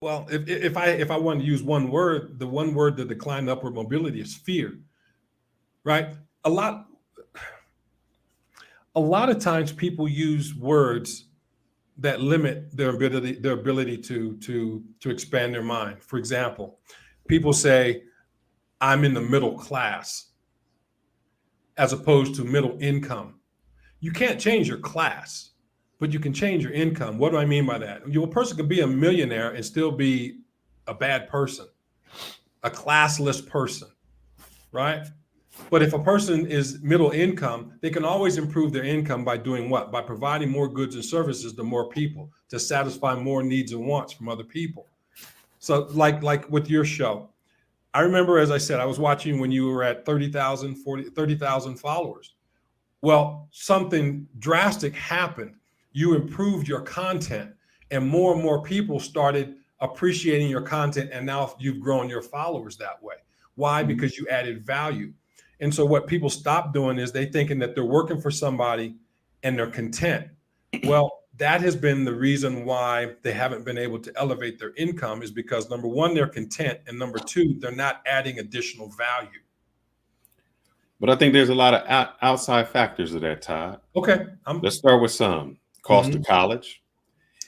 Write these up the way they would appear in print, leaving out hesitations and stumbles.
Well, if I want to use one word, the one word that decline upward mobility is fear, right? A lot a lot of times people use words that limit their ability to expand their mind. For example, people say, I'm in the middle class as opposed to middle income. You can't change your class, but you can change your income. What do I mean by that? A person can be a millionaire and still be a bad person, a classless person, right? But if a person is middle income, they can always improve their income by doing what? By providing more goods and services to more people to satisfy more needs and wants from other people. So like with your show, I remember, as I said, I was watching when you were at 30,000 followers. Well, something drastic happened. You improved your content, and more people started appreciating your content. And now you've grown your followers that way. Why? Because you added value. And so what people stop doing is they thinking that they're working for somebody and they're content. Well, that has been the reason why they haven't been able to elevate their income, is because number one, they're content, and number two, they're not adding additional value. But I think there's a lot of outside factors of that, Todd. Okay. Let's start with some. Cost of Mhm. college.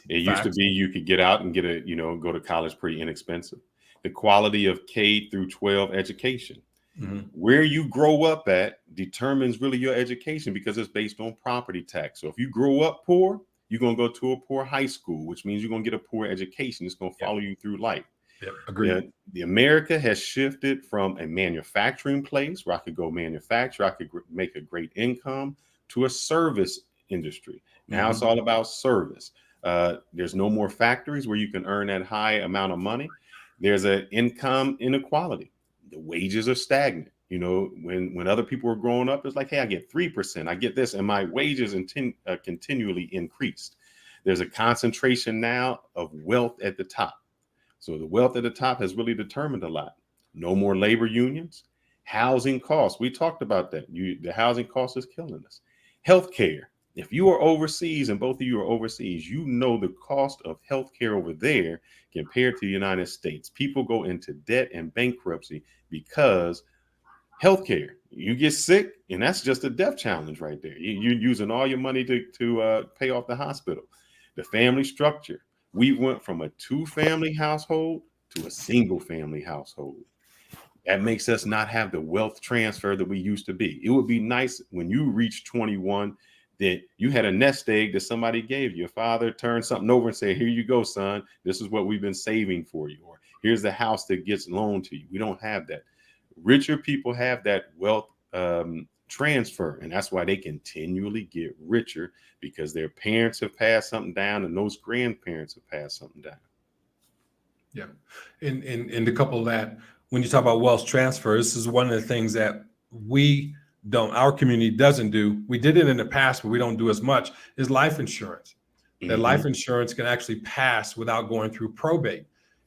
It used to Facts. be you could get out and get go to college pretty inexpensive. The quality of K through 12 education. Mhm. Where you grow up at determines really your education, because it's based on property tax. So if you grow up poor, you're going to go to a poor high school, which means you're going to get a poor education. It's going to follow you through life. Yep. Agreed. The America has shifted from a manufacturing place where I could go manufacture, I could make a great income, to a service industry. Now it's all about service. There's no more factories where you can earn that high amount of money. There's an income inequality. The wages are stagnant. When other people were growing up, it's like, hey, I get 3%, I get this, and my wages continually increased. There's a concentration now of wealth at the top. So the wealth at the top has really determined a lot. No more labor unions. Housing costs. We talked about that. The housing cost is killing us. Healthcare. If you are overseas, and both of you are overseas, you know the cost of healthcare over there compared to the United States. People go into debt and bankruptcy because healthcare. You get sick, and that's just a death challenge right there. You're using all your money to pay off the hospital. The family structure. We went from a 2-family household to a single-family household. That makes us not have the wealth transfer that we used to be. It would be nice when you reach 21 that you had a nest egg that somebody gave you. Your father turned something over and said, here you go, son. This is what we've been saving for you. Or here's the house that gets loaned to you. We don't have that. Richer people have that wealth transfer, and that's why they continually get richer, because their parents have passed something down, and those grandparents have passed something down. Yeah. And to couple that, when you talk about wealth transfer, this is one of the things that our community doesn't do. We did it in the past, but we don't do as much, is life insurance. That life insurance can actually pass without going through probate.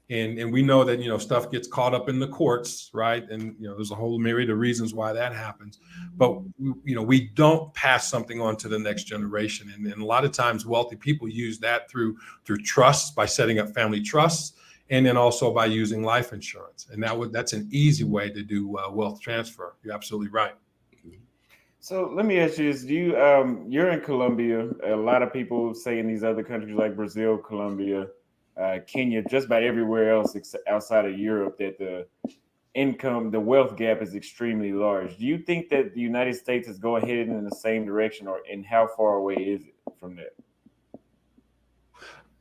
And we know that, stuff gets caught up in the courts, right? And, there's a whole myriad of reasons why that happens. But, we don't pass something on to the next generation. And a lot of times wealthy people use that through trusts, by setting up family trusts, and then also by using life insurance. And that's an easy way to do wealth transfer. You're absolutely right. So let me ask you this: you're in Colombia? A lot of people say in these other countries like Brazil, Colombia, Kenya, just about everywhere else outside of Europe, that the wealth gap is extremely large. Do you think that the United States is going headed in the same direction, and how far away is it from that?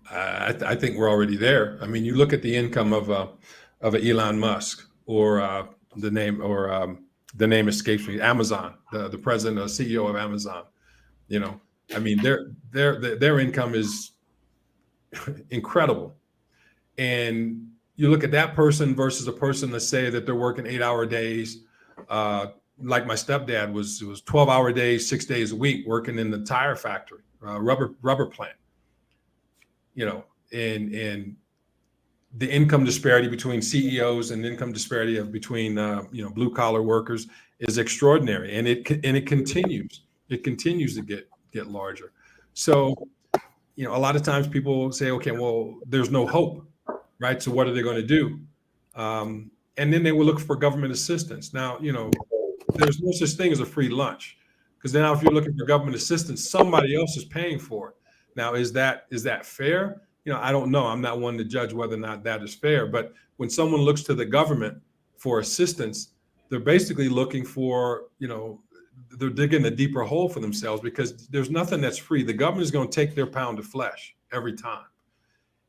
I think we're already there. I mean, you look at the income of Elon Musk, or the name escapes me, Amazon, the president or CEO of Amazon. I mean, their income is incredible. And you look at that person versus a person that say that they're working 8-hour days. Like my stepdad was 12-hour days, 6 days a week, working in the tire factory, rubber plant. And the income disparity between CEOs and income disparity between blue collar workers is extraordinary, and it continues. It continues to get larger. So, a lot of times people say, okay, well, there's no hope. right? So what are they going to do? And then they will look for government assistance. Now, there's no such thing as a free lunch, because now if you're looking for government assistance, somebody else is paying for it. Now, is that fair? I don't know. I'm not one to judge whether or not that is fair. But when someone looks to the government for assistance, they're basically looking for, they're digging a deeper hole for themselves, because there's nothing that's free. The government is going to take their pound of flesh every time.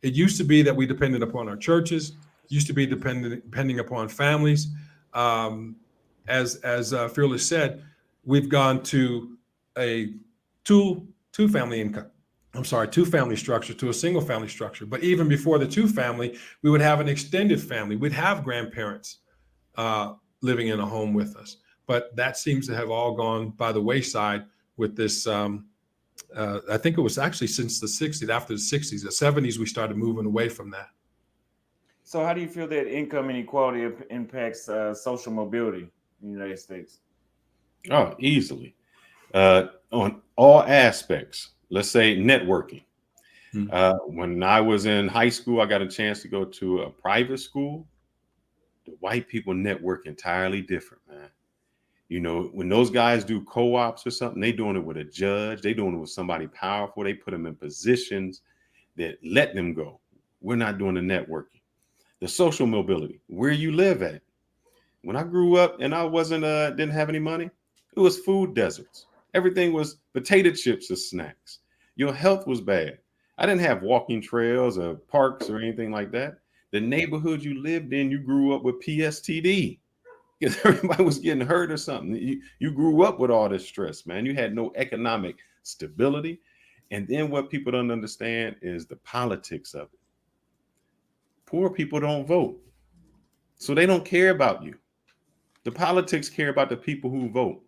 It used to be that we depended upon our churches, used to be depending upon families. As Fearless said, we've gone to a two family structure to a single family structure. But even before the two family, we would have an extended family. We'd have grandparents living in a home with us. But that seems to have all gone by the wayside with this. I think it was actually since the 60s, after the 60s, the 70s, we started moving away from that. So how do you feel that income inequality impacts social mobility in the United States? Oh, easily. On all aspects. Let's say networking. When I was in high school, I got a chance to go to a private school. The white people network entirely different, man. When those guys do co-ops or something, they doing it with a judge. They doing it with somebody powerful. They put them in positions that let them go. We're not doing the networking. The social mobility, where you live at. When I grew up and I didn't have any money, it was food deserts. Everything was potato chips as snacks. Your health was bad. I didn't have walking trails or parks or anything like that. The neighborhood you lived in, you grew up with PSTD because everybody was getting hurt or something. You grew up with all this stress, man. You had no economic stability. And then what people don't understand is the politics of it. Poor people don't vote, so they don't care about you. The politics care about the people who vote.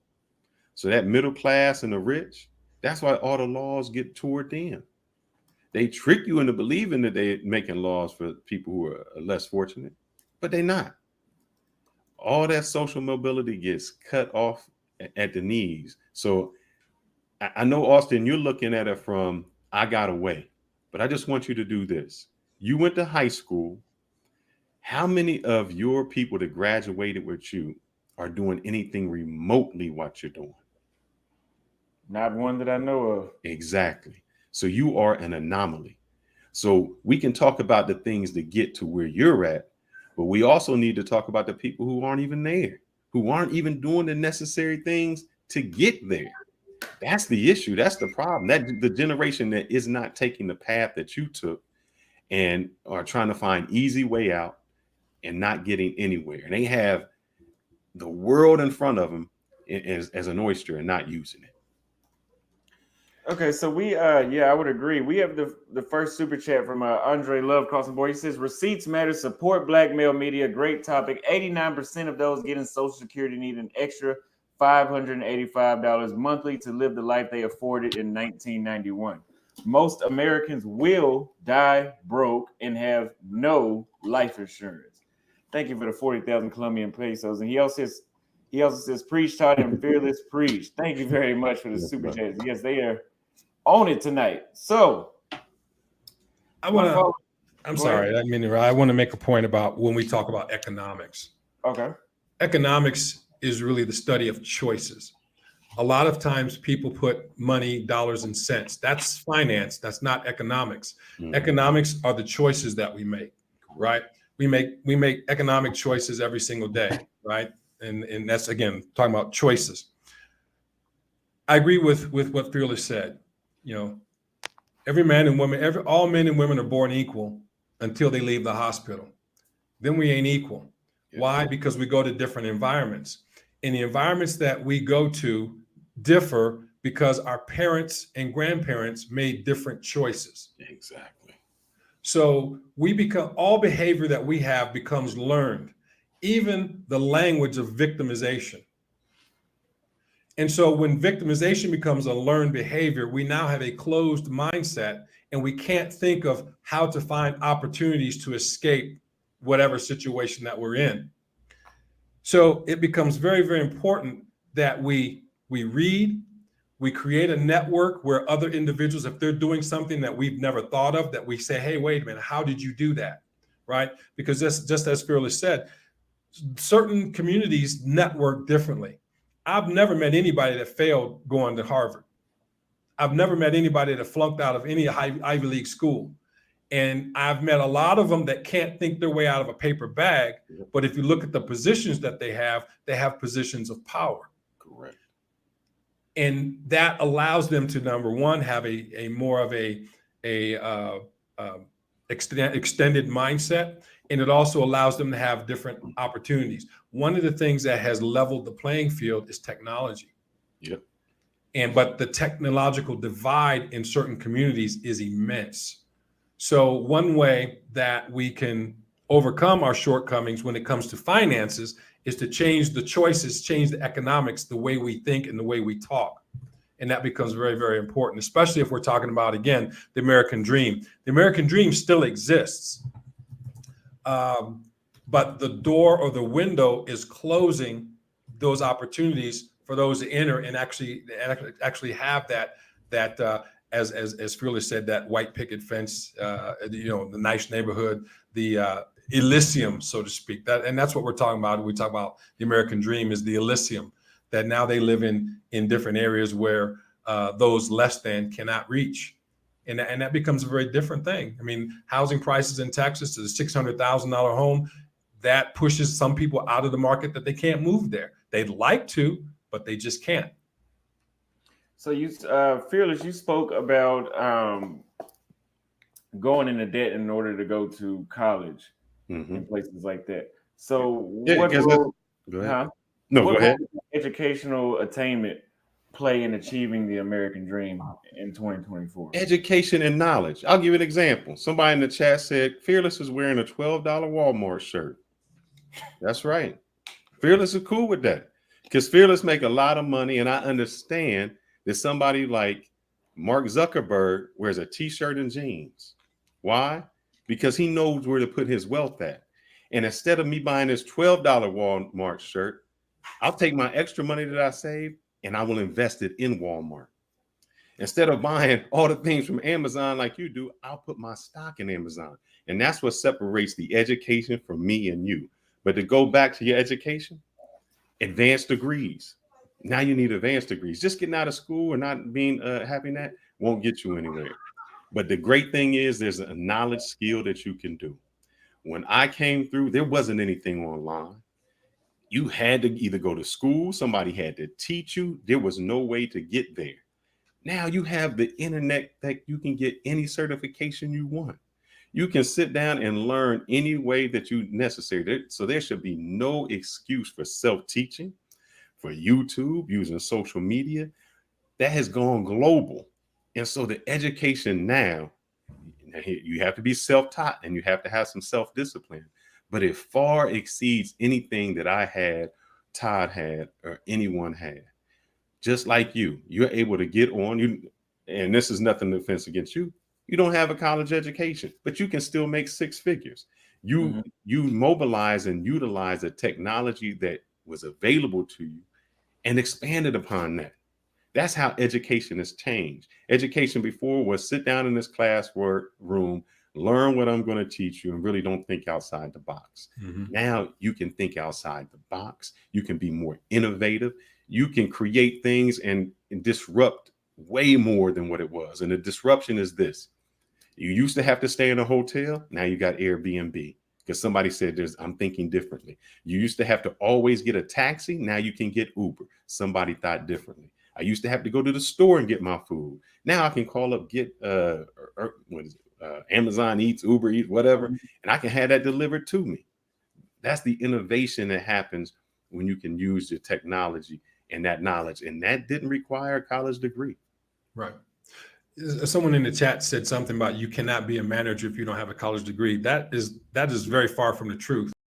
So that middle class and the rich, that's why all the laws get toward them. They trick you into believing that they're making laws for people who are less fortunate, but they're not. All that social mobility gets cut off at the knees. So I know, Austin, you're looking at it from, I got away, but I just want you to do this. You went to high school. How many of your people that graduated with you are doing anything remotely what you're doing? Not one that I know of. Exactly. So you are an anomaly. So we can talk about the things that get to where you're at, but we also need to talk about the people who aren't even there, who aren't even doing the necessary things to get there. That's the issue. That's the problem. That the generation that is not taking the path that you took and are trying to find easy way out and not getting anywhere. And they have the world in front of them as an oyster and not using it. Okay, so I would agree. We have the first super chat from Andre Love crossing board. He says, receipts matter, support black male media. Great topic. 89% of those getting Social Security need an extra $585 monthly to live the life they afforded in 1991. Most Americans will die broke and have no life insurance. Thank you for the 40,000 Colombian pesos. And he also says, preach, taught, and fearless preach. Thank you very much for the super chat. Yes, they are on it tonight. So I want to make a point about when we talk about economics. Okay. Economics is really the study of choices. A lot of times people put money, dollars, and cents. That's finance. That's not economics. Mm-hmm. Economics are the choices that we make, right? We make economic choices every single day, right? And that's, again, talking about choices. I agree with what Fearless said. Every man and woman, all men and women are born equal until they leave the hospital. Then we ain't equal. Yeah. Why? Because we go to different environments. And the environments that we go to differ because our parents and grandparents made different choices. Exactly. So all behavior that we have becomes learned, even the language of victimization. And so when victimization becomes a learned behavior, we now have a closed mindset and we can't think of how to find opportunities to escape whatever situation that we're in. So it becomes very, very important that we read, we create a network where other individuals, if they're doing something that we've never thought of, that we say, hey, wait a minute, how did you do that? right? Because just as Fearless said, certain communities network differently. I've never met anybody that failed going to Harvard. I've never met anybody that flunked out of any Ivy League school. And I've met a lot of them that can't think their way out of a paper bag. But if you look at the positions that they have positions of power. Correct. And that allows them to, number one, have a more of a extended mindset. And it also allows them to have different opportunities. One of the things that has leveled the playing field is technology. Yep. But the technological divide in certain communities is immense. So one way that we can overcome our shortcomings when it comes to finances is to change the choices, change the economics, the way we think and the way we talk. And that becomes very, very important, especially if we're talking about, again, the American dream. The American dream still exists. But the door or the window is closing those opportunities for those to enter and actually have that as Fearless said, that white picket fence, the nice neighborhood, the Elysium, so to speak. That's what we're talking about. When we talk about the American dream is the Elysium, that now they live in different areas where those less than cannot reach. And that becomes a very different thing. I mean, housing prices in Texas to the $600,000 home, that pushes some people out of the market that they can't move there. They'd like to, but they just can't. So you, Fearless, you spoke about going into debt in order to go to college in places like that. So what role? Go ahead. Huh? No, what go ahead. role does educational attainment play in achieving the American dream in 2024? Education and knowledge. I'll give you an example. Somebody in the chat said Fearless is wearing a $12 Walmart shirt. That's right. Fearless is cool with that because Fearless make a lot of money, and I understand that somebody like Mark Zuckerberg wears a t-shirt and jeans. Why? Because he knows where to put his wealth at. And instead of me buying this $12 Walmart shirt, I'll take my extra money that I saved and I will invest it in Walmart. Instead of buying all the things from Amazon like you do, I'll put my stock in Amazon. And that's what separates the education from me and you. But to go back to your education, advanced degrees. Now you need advanced degrees. Just getting out of school or not being happy in that won't get you anywhere. But the great thing is there's a knowledge skill that you can do. When I came through, there wasn't anything online. You had to either go to school, somebody had to teach you. There was no way to get there. Now you have the internet that you can get any certification you want. You can sit down and learn any way that you necessary. So there should be no excuse for self-teaching, for YouTube, using social media. That has gone global. And so the education now, you have to be self-taught and you have to have some self-discipline. But it far exceeds anything that I had, Todd had, or anyone had. Just like you're able to get on you. And this is nothing offense against you. You don't have a college education, but you can still make six figures. You mobilize and utilize the technology that was available to you and expanded upon that. That's how education has changed. Education before was sit down in this room, learn what I'm going to teach you, and really don't think outside the box. Now you can think outside the box. You can be more innovative. You can create things and disrupt way more than what it was. And the disruption is this. You used to have to stay in a hotel. Now you got Airbnb because somebody said I'm thinking differently. You used to have to always get a taxi. Now you can get Uber. Somebody thought differently. I used to have to go to the store and get my food. Now I can call up, get Amazon Eats, Uber Eats, whatever, and I can have that delivered to me. That's the innovation that happens when you can use your technology and that knowledge. And that didn't require a college degree. Right. Someone in the chat said something about you cannot be a manager if you don't have a college degree. That is very far from the truth.